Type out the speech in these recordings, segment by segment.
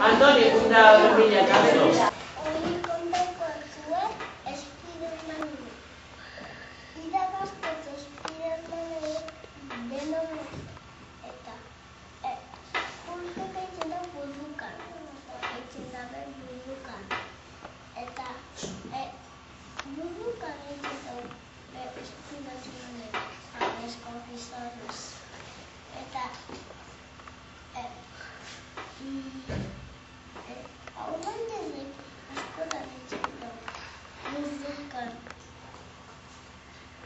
Andoni, da Mila Carrero. Hoy contako zuen Spiderman. Irabazteko Spiderman Venom eta urteka itzen da burrukan. Itzen dabe burrukan. Eta burrukan itzen da Spiderman James Confisores. Eta aurrendenek askotan itzen da burrukan.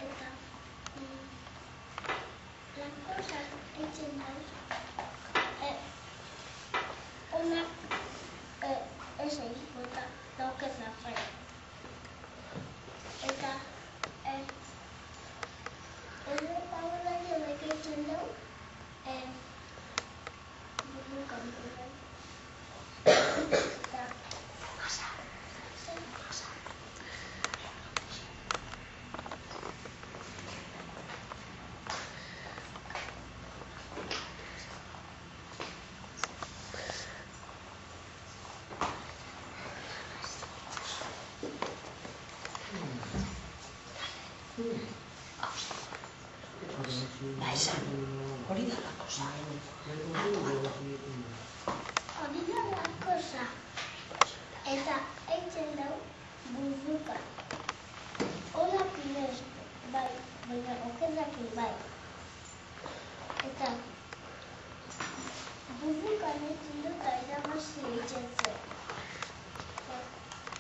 Eta lankozak itzen da onak eseiz bota dauket nafai. Eta aurrendenek itzen da burrukan. Hori da lakosa. Hori da lakosa. Eta eitzen dau burruka. Onak inez, bai, baina okerrakin bai. Eta burrukan eitzen dut eta irabazi eitzen zen.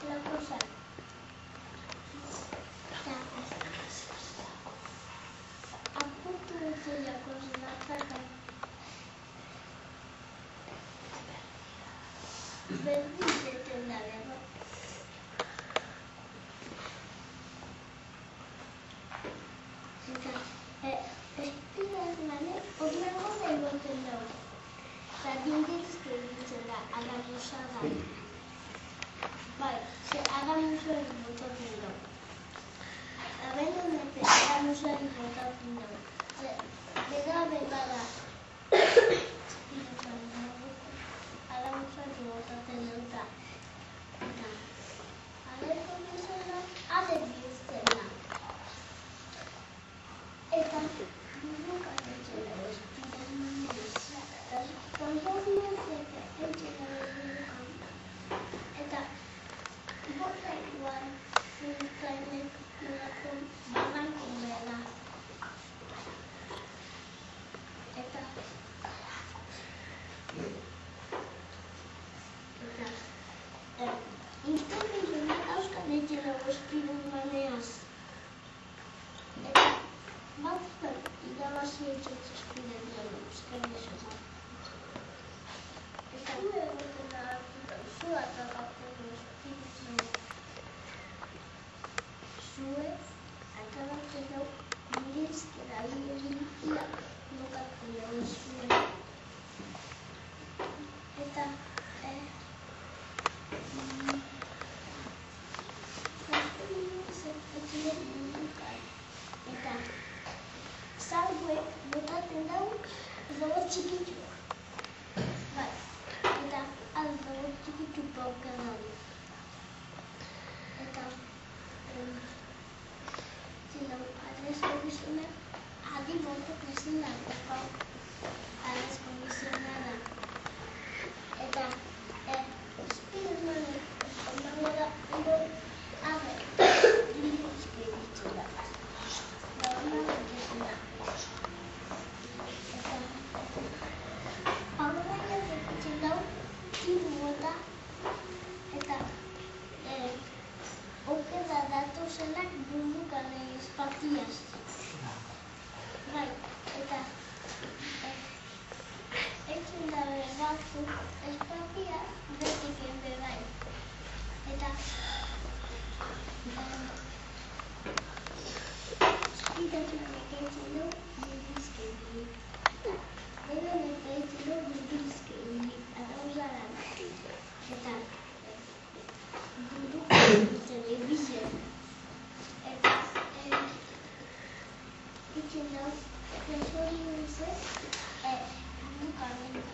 Lakosa. Apuntu dute lakosa natzaka. Berdin zeten da lego. Eta Spidermanek onnago da igoten dago. Eta dindizke egitzen da, agamusa da. Bai, ze agamusa botatzen dago. Abendonek agamusa botatzen dago. Ze bera bada agamusa botatzen dauta. Eta alerko bizena, alergizten da. Eta burrukan eitzen dago Spidermanek. Konformazek eitzen dago burrukan. Eta botaikoan zurtainek nolako babanko behar. Eta internet auskan eitzen dago Spidermaneaz. Eta batzuen irabazi eitzen Spiderman euskarrizena. Eta gu egoten da zua eta batzuen Spiderman. Zue akabatzen dau mirizkera egin ia lokatzen dago zuen. Eta eta salbuek botatzen dau robot txikitzu. Bai, eta robot txikitzu pauken dau. Eta zilau adresko bizunak adi montok ezin dago adresko bizuna da. Eta Spidermanek ondago da ondo abe dindizke ditzen da. Da ondago ditzen da. Eta aurrenak ditzen dau tiru bota eta okera datozenak burrukan espatiaz. Bai, eta eitzen dabe batzuk espatia betiken bebai. Eta Spidermanek eitzen du burdizke egin. Venomnek eitzen du burdizke egin. Adauzaran. Eta burrukan eitzen egizien. Eta eitzen dau presori nuzez burrukan egin.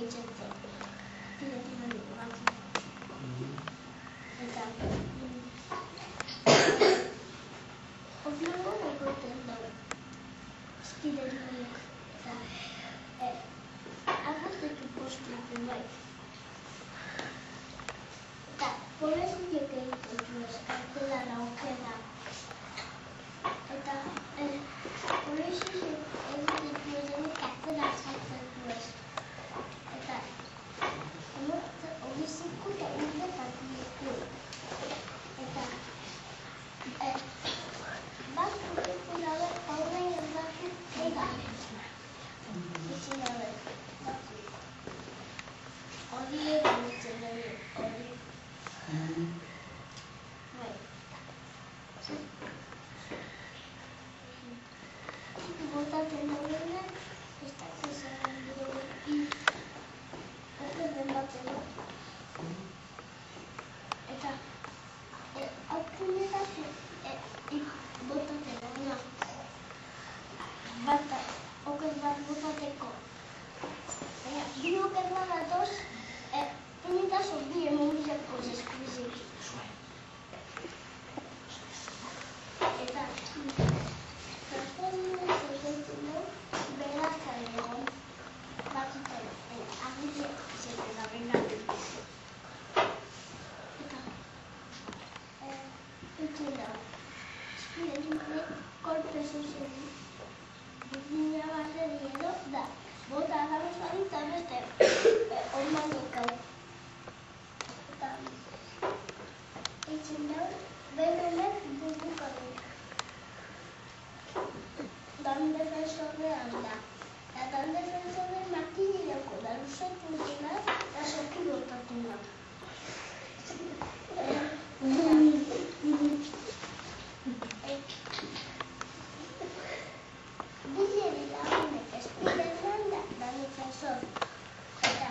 pentsatzen. Tiratzen ari batzen. Eta... Osmango egoten dago. Espideri horiek. Eta... Agaztetu postuetan bai. Eta, pobreziek egiten duez, kartelana okera. Eta, pobreziek egiten duezenek kartela sartzen duez. Eta, hobiziko eta urte patileku. Eta, bat urteku dabe, horrein ez batu ega. Izin dabe, batu. Hori egan ditzen dabe, hori. Bai. Botatzen daudenak, ez dakit zaren dugu. Oker den batzen da. Eta, aukunetak botatzen daudenak. Bata, oker bat botateko. Bi oker bat datoz, punitaz bi emomilako zeskuizik. Eta, transformez egiten du, berazkan egon, batzutan, agite zeten da bengatik. Eta, egiten da, espiderinek kolpe zuzen, bildina bateri edo, da, bota agarrozari eta beste ormanik hau. Eta, egiten da, berenek burukarik. Dan defensorrean da. Eta dan defensorrean martinileko da luzetu dena, eta soki botatzen da. Bileri lagunek Spiderman da defensor. Eta,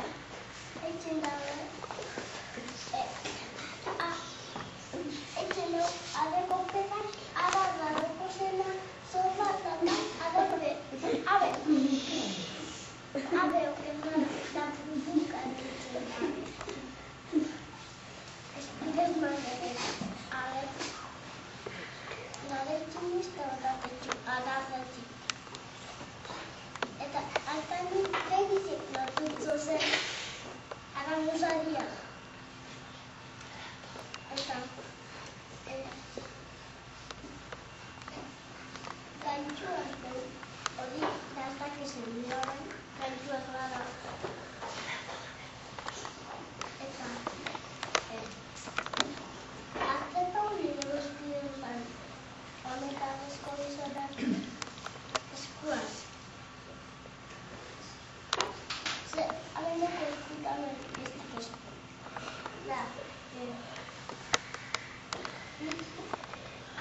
eitzen dago, eitzen dago, adeko petak, adeko zena, zorba zena, abe okeman da buruka ditzen da. Spiderman ere, narekin izta batatetxu, adarretik. Eta, altanik begizik lortutzo zen, aramuzaria. Eta, gaitxuak hori dastak ezen diraben, gaitxuak gara. Eta, aztepa hori egozkiden ban, honetan eskobizorak eskuaz. Ze, ameneko eskutamen bestak esku. Da,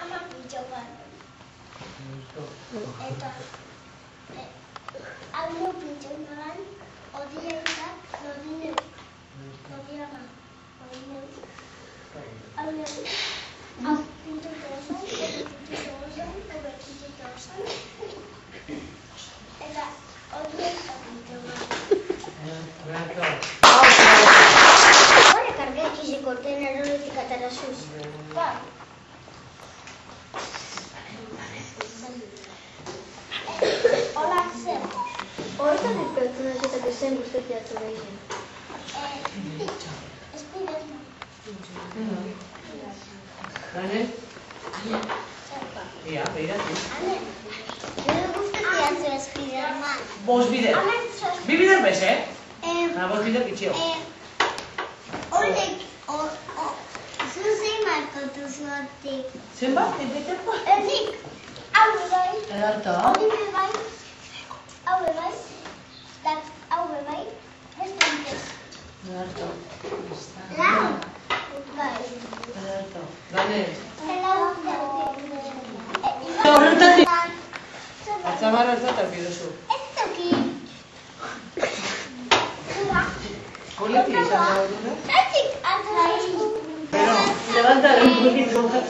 ama pitxokan. Eta, almo pitxokan, odienak, nodineu. Nodiama, odineu. Alneu, pintutu osan, pintutu osan, pintutu osan. Eta, odienak pitxokan. Ahora cargué aquí se corté en el rolo de Catarasús. Va. Hola, Zer. Horretan pertsonaketak ezen gustatzen atzo gehien. Spiderman. Ane? Ia, behiratu. Ane. Nire gustatzen atzo Spiderman. Bost bider. Bi bider bez, bost bider itxio. Horrek, zuzen markotu zuatik. Zenbat, enpeiteko? Erdik, hau bai. Edarto. Hori bai. Hau bai. Hau bai. Ez dantez. Edarto. Lau. Bai. Edarto. Ganez. Horretatik. Atzamarra ez dut alpidozu. Ez toki. Politi izan da hori, no? Zaitzik, atzai. Pero, levanta un poquito más.